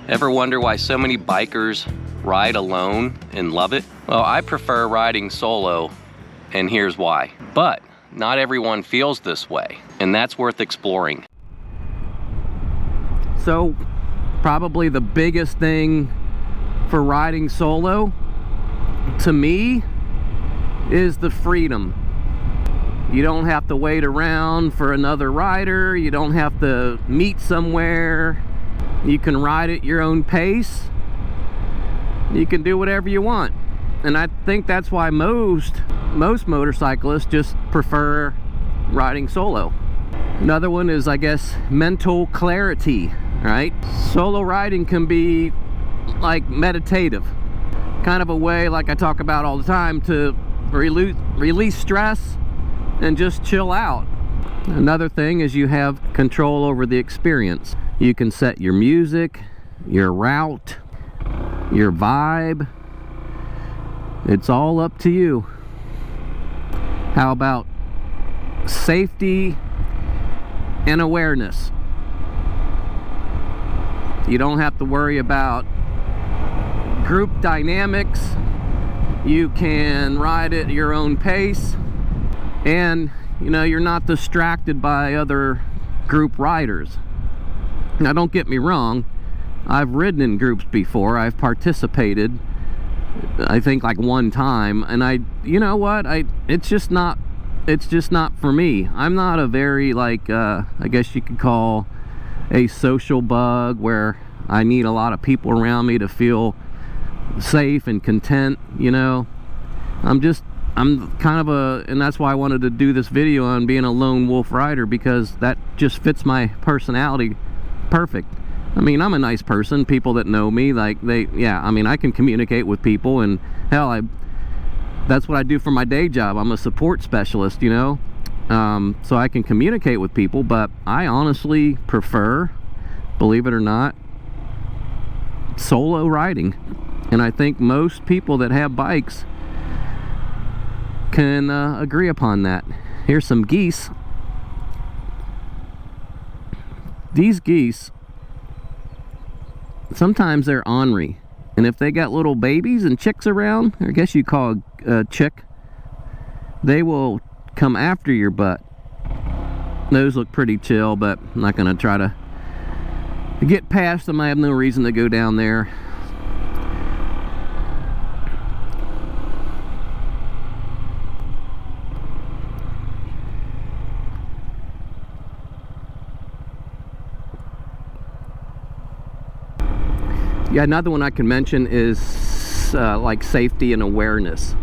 Ever wonder why so many bikers ride alone and love it? Well, I prefer riding solo, and here's why. But not everyone feels this way, and that's worth exploring. So, probably the biggest thing for riding solo, to me, is the freedom. You don't have to wait around for another rider. You don't have to meet somewhere. You can ride at your own pace. You can do whatever you want. And I think that's why most motorcyclists just prefer riding solo. Another one is, I guess, mental clarity, right? Solo riding can be like meditative. Kind of a way, like I talk about all the time, to release stress and just chill out. Another thing is you have control over the experience. You can set your music, your route, your vibe. It's all up to you. How about safety and awareness? You don't have to worry about group dynamics. You can ride at your own pace, and you know, you're not distracted by other group riders. Now, don't get me wrong, I've ridden in groups before. I've participated, I think, like one time, and you know what, it's just not for me. I'm not a very, like, I guess you could call a social bug, where I need a lot of people around me to feel safe and content, you know. I'm kind of and that's why I wanted to do this video on being a lone wolf rider, because that just fits my personality perfect. I mean, I'm a nice person. People that know me, like, I mean, I can communicate with people, and hell, that's what I do for my day job. I'm a support specialist, you know. So I can communicate with people, but I honestly prefer, believe it or not, solo riding. And I think most people that have bikes can agree upon that. Here's some geese. These geese, sometimes they're ornery, and if they got little babies and chicks around, or I guess you call a chick, they will come after your butt. Those look pretty chill, but I'm not going to try to get past them. I have no reason to go down there. Yeah, another one I can mention is like safety and awareness.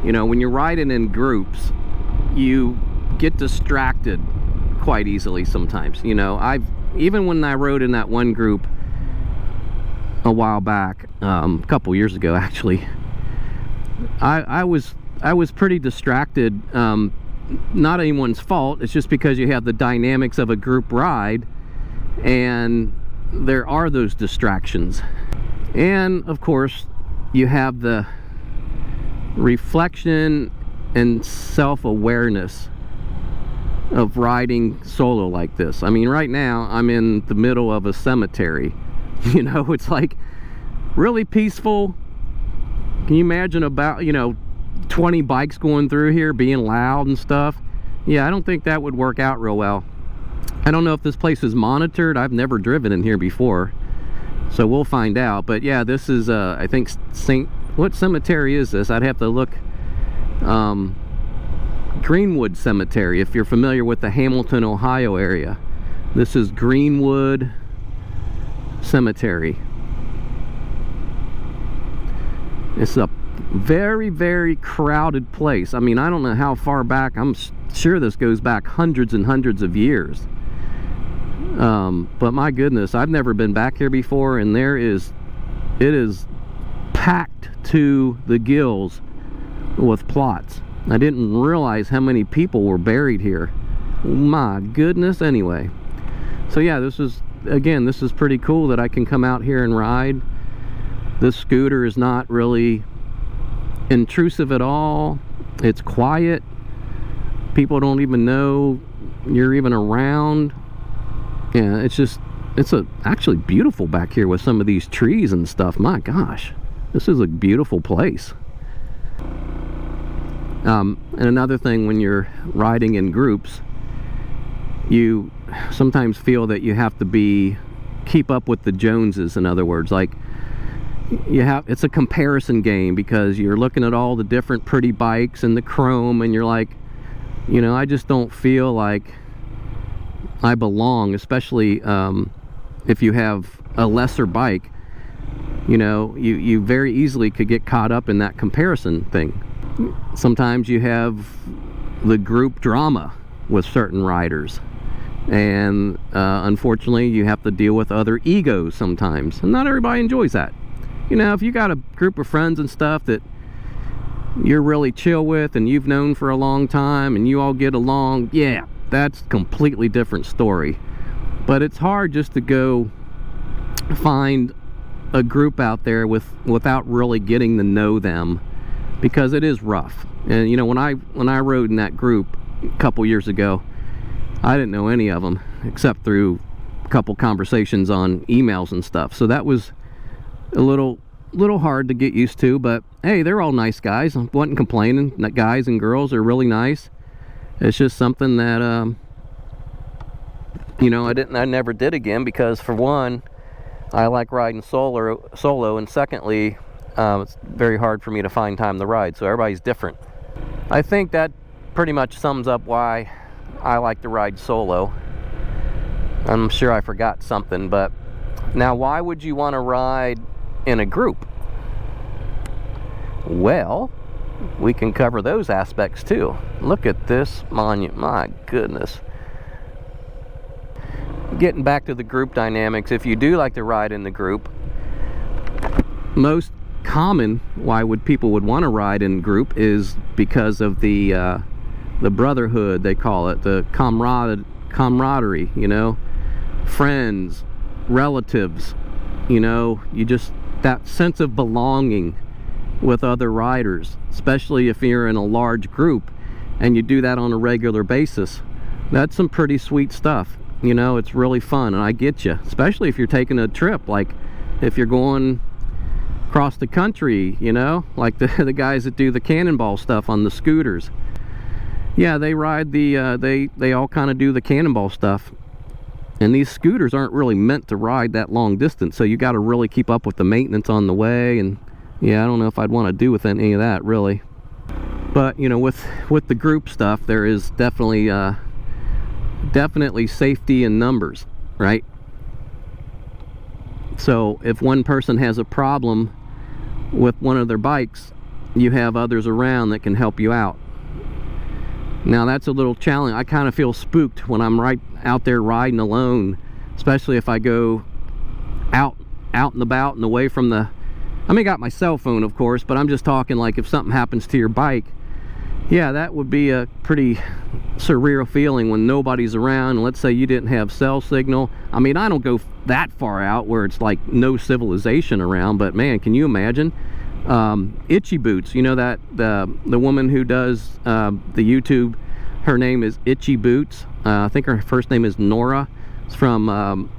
You know, when you're riding in groups, you get distracted quite easily sometimes. You know, even when I rode in that one group a while back, a couple years ago actually, I was pretty distracted. Not anyone's fault. It's just because you have the dynamics of a group ride, and there are those distractions. And of course, you have the reflection and self-awareness of riding solo like this. I mean, right now I'm in the middle of a cemetery. You know, it's like really peaceful. Can you imagine about, you know, 20 bikes going through here being loud and stuff? Yeah, I don't think that would work out real well. I don't know if this place is monitored. I've never driven in here before, so we'll find out. But yeah, this is I think what cemetery is this? I'd have to look. Greenwood Cemetery, if you're familiar with the Hamilton, Ohio area. This is Greenwood Cemetery. It's a very, very crowded place. I mean, I don't know how far back. I'm sure this goes back hundreds and hundreds of years. But my goodness, I've never been back here before, and it is packed to the gills with plots. I didn't realize how many people were buried here. My goodness. Anyway, so yeah, this is pretty cool that I can come out here and ride. This scooter is not really intrusive at all. It's quiet. People don't even know you're even around. Yeah, it's just it's actually beautiful back here with some of these trees and stuff. My gosh, this is a beautiful place. And another thing, when you're riding in groups, you sometimes feel that you have to keep up with the Joneses. In other words, like, it's a comparison game, because you're looking at all the different pretty bikes and the chrome, and you're like, you know, I just don't feel like I belong, especially if you have a lesser bike. You know, you very easily could get caught up in that comparison thing. Sometimes you have the group drama with certain riders, and unfortunately you have to deal with other egos sometimes, and not everybody enjoys that. You know, if you got a group of friends and stuff that you're really chill with and you've known for a long time and you all get along, yeah, that's a completely different story. But it's hard just to go find a group out there without really getting to know them, because it is rough. And you know, when I rode in that group a couple years ago, I didn't know any of them except through a couple conversations on emails and stuff. So that was a little hard to get used to, but hey, they're all nice guys. I wasn't complaining. The guys and girls are really nice. It's just something that you know, I never did again, because for one, I like riding solo, and secondly, it's very hard for me to find time to ride, so everybody's different. I think that pretty much sums up why I like to ride solo. I'm sure I forgot something, but now, why would you want to ride in a group? Well, we can cover those aspects too. Look at this monument, my goodness. Getting back to the group dynamics, if you do like to ride in the group, most common why people would want to ride in group is because of the brotherhood, they call it, the camaraderie, you know, friends, relatives, you know, that sense of belonging with other riders, especially if you're in a large group and you do that on a regular basis. That's some pretty sweet stuff. You know, it's really fun, and I get you, especially if you're taking a trip, like if you're going across the country, you know, like the guys that do the cannonball stuff on the scooters. Yeah, they ride they all kind of do the cannonball stuff, and these scooters aren't really meant to ride that long distance, so you got to really keep up with the maintenance on the way. And yeah, I don't know if I'd want to do with any of that really. But you know, with the group stuff, there is definitely safety in numbers, right? So if one person has a problem with one of their bikes, you have others around that can help you out. Now that's a little challenge. I kind of feel spooked when I'm right out there riding alone, especially if I go out and about and away from I mean, I got my cell phone, of course, but I'm just talking like if something happens to your bike. Yeah, that would be a pretty surreal feeling when nobody's around, and let's say you didn't have cell signal. I mean, I don't go that far out where it's like no civilization around, but man, can you imagine? Itchy Boots, you know, that the woman who does the YouTube, her name is Itchy Boots. I think her first name is Nora. It's from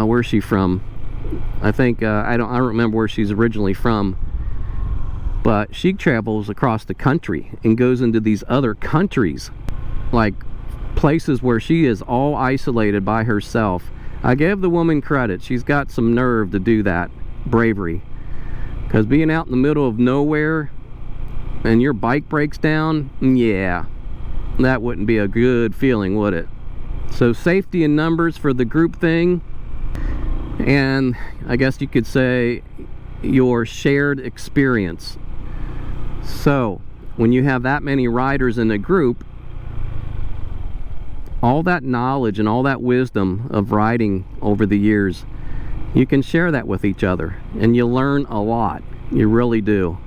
where's she from? I think I don't remember where she's originally from, but she travels across the country and goes into these other countries, like places where she is all isolated by herself. I give the woman credit. She's got some nerve to do that, bravery, because being out in the middle of nowhere and your bike breaks down, yeah, that wouldn't be a good feeling, would it? So safety in numbers for the group thing, and I guess you could say your shared experience. So when you have that many riders in a group, all that knowledge and all that wisdom of riding over the years, you can share that with each other, and you learn a lot. You really do.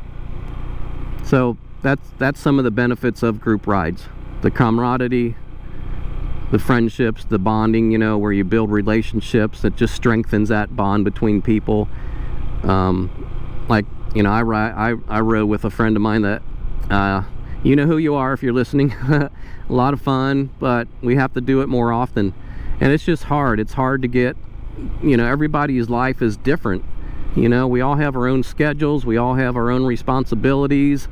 So that's some of the benefits of group rides: the camaraderie, the friendships, the bonding, you know, where you build relationships that just strengthens that bond between people. Like, you know, I rode with a friend of mine that you know who you are if you're listening. A lot of fun, but we have to do it more often. And it's just hard. It's hard to get, you know, everybody's life is different. You know, we all have our own schedules, we all have our own responsibilities,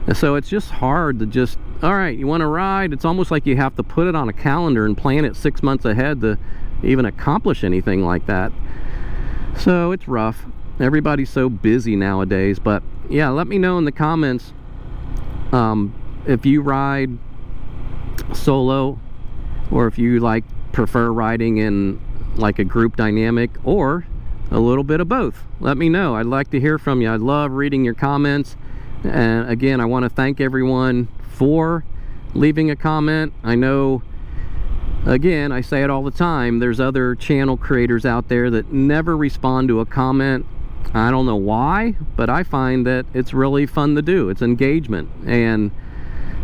and so it's just hard to just, all right, you want to ride? It's almost like you have to put it on a calendar and plan it 6 months ahead to even accomplish anything like that. So it's rough. Everybody's so busy nowadays. But yeah, let me know in the comments if you ride solo, or if you prefer riding in like a group dynamic, or a little bit of both. Let me know. I'd like to hear from you. I love reading your comments. And again, I want to thank everyone for leaving a comment. I know, again, I say it all the time, there's other channel creators out there that never respond to a comment. I don't know why, but I find that it's really fun to do. It's engagement. And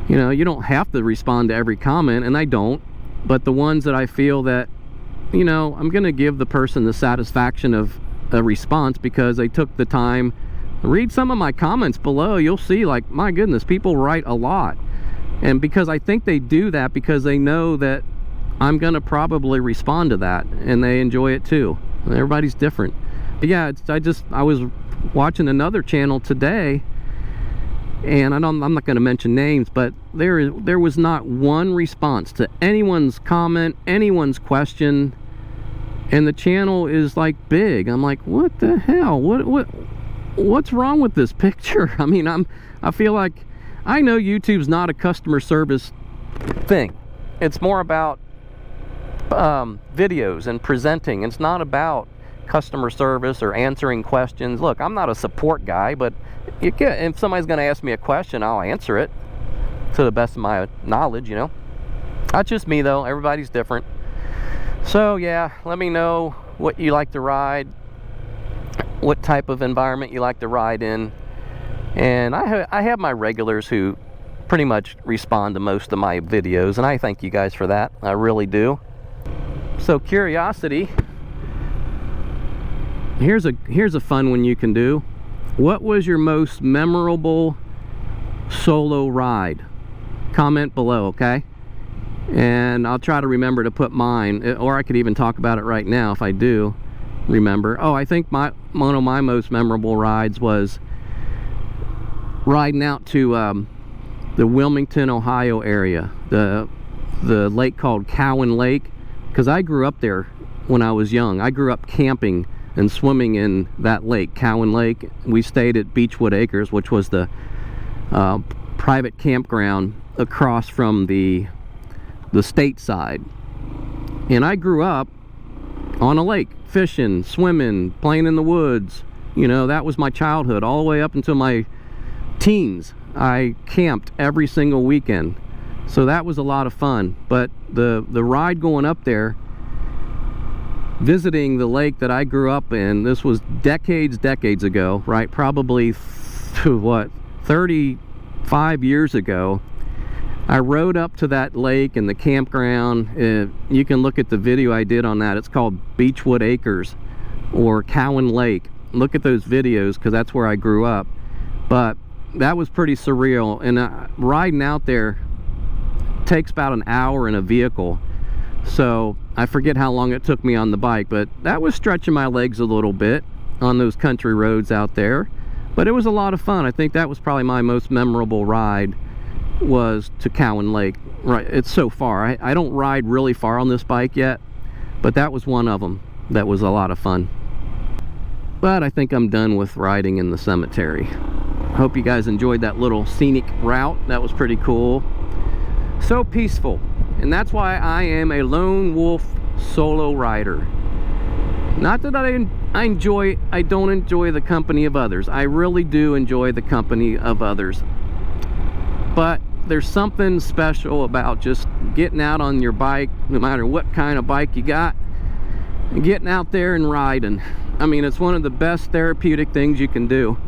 you know, you don't have to respond to every comment, and I don't, but the ones that I feel that, you know, I'm gonna give the person the satisfaction of a response because they took the time. Read some of my comments below. You'll see, like, my goodness, people write a lot. And because I think they do that because they know that I'm gonna probably respond to that, and they enjoy it too. Everybody's different. But yeah, I was watching another channel today, and I'm not going to mention names, but there was not one response to anyone's comment, anyone's question, and the channel is like big. I'm like, what the hell? What's wrong with this picture? I mean, I feel like, I know YouTube's not a customer service thing. It's more about videos and presenting. It's not about customer service or answering questions. Look, I'm not a support guy, but if somebody's going to ask me a question, I'll answer it to the best of my knowledge, you know. That's just me, though. Everybody's different. So yeah, let me know what you like to ride, what type of environment you like to ride in. And I have my regulars who pretty much respond to most of my videos, and I thank you guys for that. I really do. So curiosity, here's a fun one you can do. What was your most memorable solo ride? Comment below, okay? And I'll try to remember to put mine, or I could even talk about it right now if I do remember. Oh, I think one of my most memorable rides was riding out to the Wilmington, Ohio area, the lake called Cowan Lake, because I grew up there when I was young. I grew up camping and swimming in that lake, Cowan Lake. We stayed at Beechwood Acres, which was the private campground across from the state side. And I grew up on a lake, fishing, swimming, playing in the woods. You know, that was my childhood all the way up until my teens. I camped every single weekend, so that was a lot of fun. But the ride going up there, visiting the lake that I grew up in, this was decades ago, right? Probably what, 35 years ago. I rode up to that lake and the campground. You can look at the video I did on that. It's called Beechwood Acres or Cowan Lake. Look at those videos, because that's where I grew up. But that was pretty surreal. And riding out there takes about an hour in a vehicle. So I forget how long it took me on the bike, but that was stretching my legs a little bit on those country roads out there. But it was a lot of fun. I think that was probably my most memorable ride, was to Cowan Lake. Right, it's so far. I don't ride really far on this bike yet, but that was one of them that was a lot of fun. But I think I'm done with riding in the cemetery. Hope you guys enjoyed that little scenic route. That was pretty cool. So peaceful. And that's why I am a lone wolf solo rider. Not that I don't enjoy the company of others. I really do enjoy the company of others. But there's something special about just getting out on your bike, no matter what kind of bike you got, and getting out there and riding. I mean, it's one of the best therapeutic things you can do.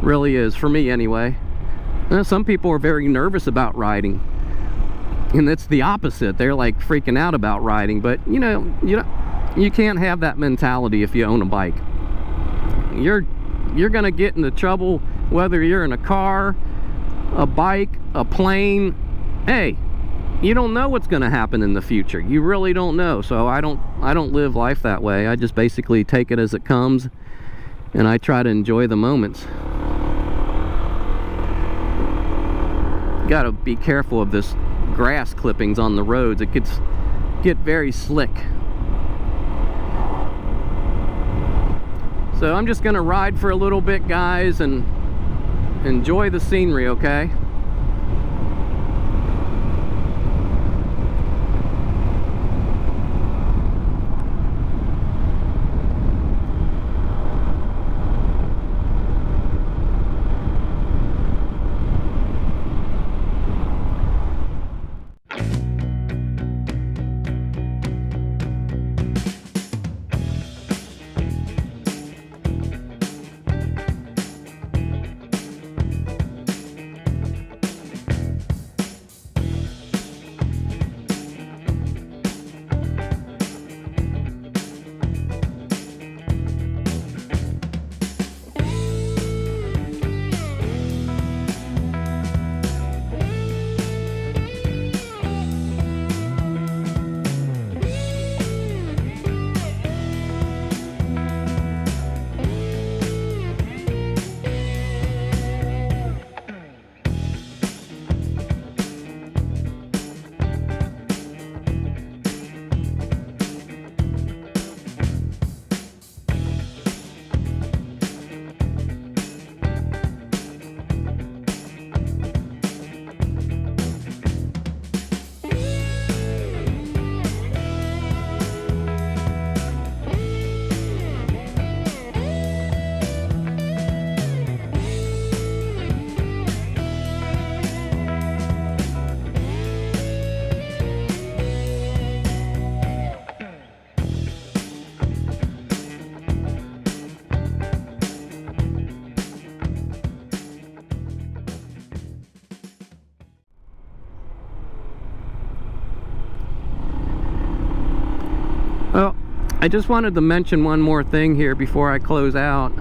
Really is, for me anyway. Some people are very nervous about riding, and it's the opposite. They're like freaking out about riding. But you know, you can't have that mentality if you own a bike. You're gonna get into trouble whether you're in a car, a bike, a plane. Hey, you don't know what's going to happen in the future. You really don't know. So I don't live life that way. I just basically take it as it comes, and I try to enjoy the moments. Got to be careful of this grass clippings on the roads. It could get very slick. So I'm just gonna ride for a little bit, guys, and enjoy the scenery, okay? Well, I just wanted to mention one more thing here before I close out,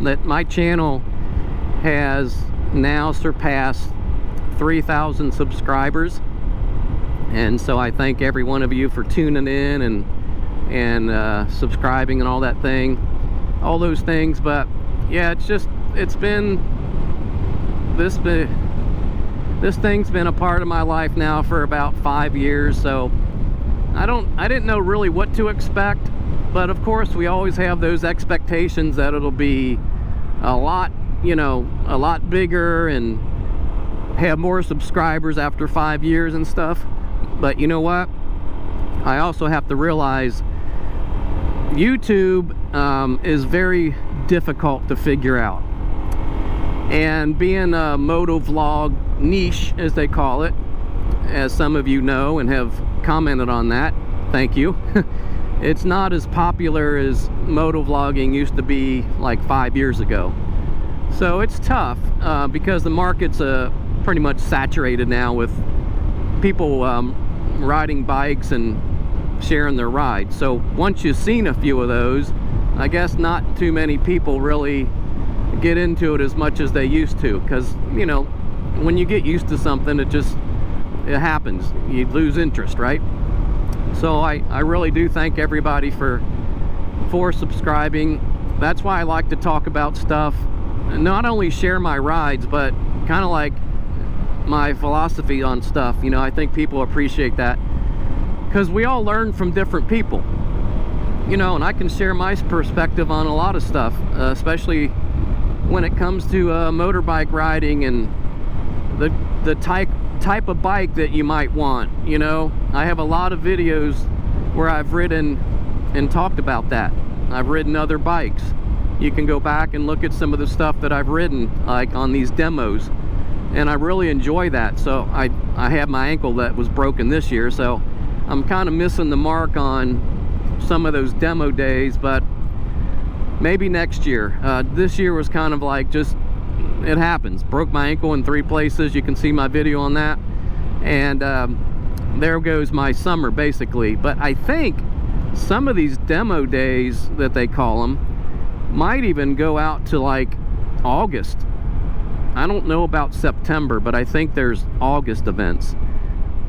that my channel has now surpassed 3,000 subscribers, and so I thank every one of you for tuning in and subscribing and all that thing, all those things. But yeah, this thing's been a part of my life now for about 5 years, so I didn't know really what to expect, but of course we always have those expectations that it'll be a lot, a lot bigger and have more subscribers after 5 years and stuff. But you know what? I also have to realize YouTube is very difficult to figure out. And being a motovlog niche, as they call it, as some of you know and have commented on that, thank you. It's not as popular as motovlogging used to be like 5 years ago. So it's tough because the market's pretty much saturated now with people riding bikes and sharing their rides. So once you've seen a few of those, I guess not too many people really get into it as much as they used to, because when you get used to something, it happens. You lose interest, right? So I really do thank everybody for subscribing. That's why I like to talk about stuff, and not only share my rides, but kind of like my philosophy on stuff. I think people appreciate that, because we all learn from different people, and I can share my perspective on a lot of stuff, especially when it comes to motorbike riding and the type of bike that you might want. I have a lot of videos where I've ridden and talked about that. I've ridden other bikes. You can go back and look at some of the stuff that I've ridden, like on these demos, and I really enjoy that. So I have my ankle that was broken this year, so I'm kind of missing the mark on some of those demo days, but maybe next year. This year was kind of like it happens. Broke my ankle in 3 places. You can see my video on that, and there goes my summer basically. But I think some of these demo days that they call them might even go out to like August. I don't know about September, but I think there's August events.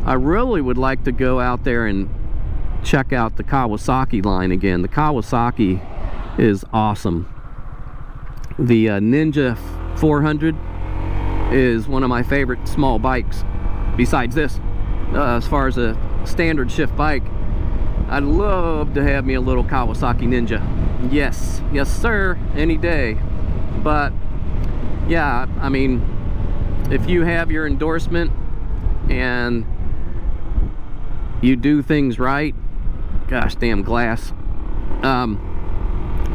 I really would like to go out there and check out the Kawasaki line again. The Kawasaki is awesome. The Ninja 400 is one of my favorite small bikes besides this. As far as a standard shift bike, I'd love to have me a little Kawasaki Ninja. Yes, yes sir, any day. But yeah, I mean, if you have your endorsement and you do things right, gosh damn glass,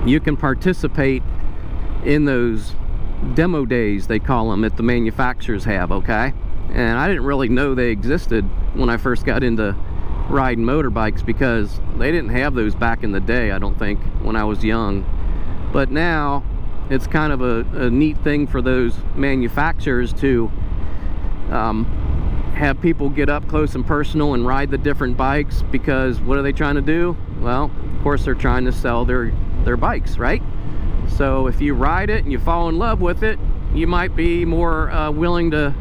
you can participate in those demo days, they call them, that the manufacturers have, okay? And I didn't really know they existed when I first got into riding motorbikes, because they didn't have those back in the day, I don't think, when I was young. But now it's kind of a neat thing for those manufacturers to have people get up close and personal and ride the different bikes, because what are they trying to do? Well, of course they're trying to sell their bikes, right? So if you ride it and you fall in love with it, you might be more willing to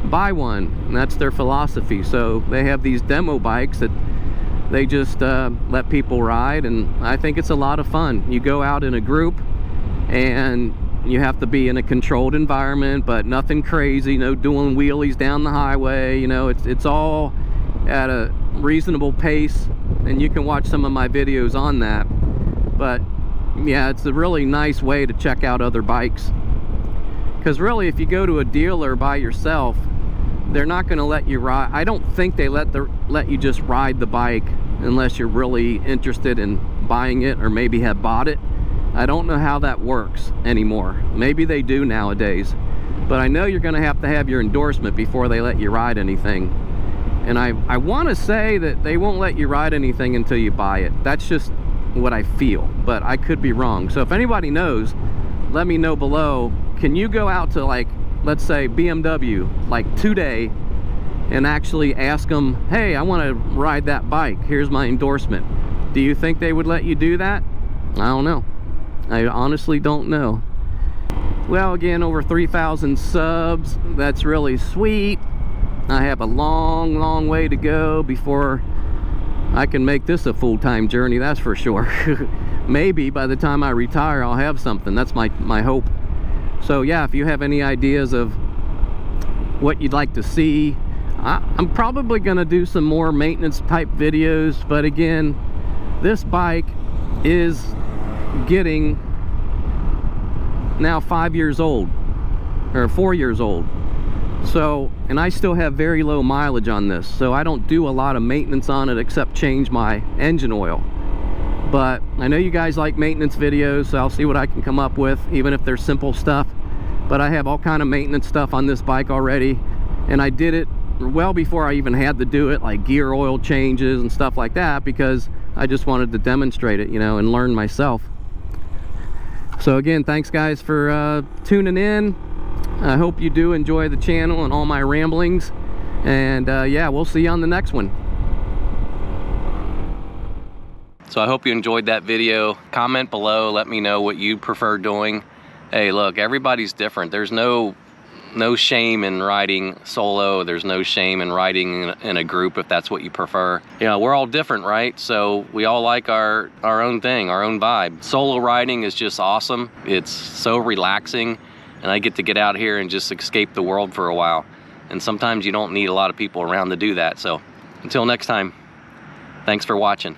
buy one, and that's their philosophy. So they have these demo bikes that they just let people ride, and I think it's a lot of fun. You go out in a group and you have to be in a controlled environment, but nothing crazy, no doing wheelies down the highway, you know, it's all at a reasonable pace, and you can watch some of my videos on that. But yeah, it's a really nice way to check out other bikes, because really if you go to a dealer by yourself, they're not going to let you ride. I don't think they let you just ride the bike unless you're really interested in buying it or maybe have bought it. I don't know how that works anymore. Maybe they do nowadays, but I know you're going to have your endorsement before they let you ride anything. And I want to say that they won't let you ride anything until you buy it. That's just what I feel, but I could be wrong. So if anybody knows, let me know below. Can you go out to, like, let's say BMW, like today, and actually ask them, hey, I want to ride that bike, here's my endorsement? Do you think they would let you do that? I don't know. I honestly don't know. Well, again, over 3,000 subs. That's really sweet. I have a long way to go before I can make this a full-time journey, that's for sure. Maybe by the time I retire, I'll have something. That's my hope. So yeah, if you have any ideas of what you'd like to see, I'm probably gonna do some more maintenance type videos. But again, this bike is getting now 5 years old, or 4 years old. So, and I still have very low mileage on this, so I don't do a lot of maintenance on it except change my engine oil. But I know you guys like maintenance videos, so I'll see what I can come up with, even if they're simple stuff. But I have all kind of maintenance stuff on this bike already, and I did it well before I even had to do it, like gear oil changes and stuff like that, because I just wanted to demonstrate it, you know, and learn myself. So again, thanks guys for tuning in. I hope you do enjoy the channel and all my ramblings, and yeah, we'll see you on the next one. So I hope you enjoyed that video. Comment below, let me know what you prefer doing. Hey, look, everybody's different. There's no shame in riding solo. There's no shame in riding in a group if that's what you prefer. You know, we're all different, right? So we all like our own thing, our own vibe. Solo riding is just awesome. It's so relaxing, and I get to get out here and just escape the world for a while. And sometimes you don't need a lot of people around to do that. So until next time, thanks for watching.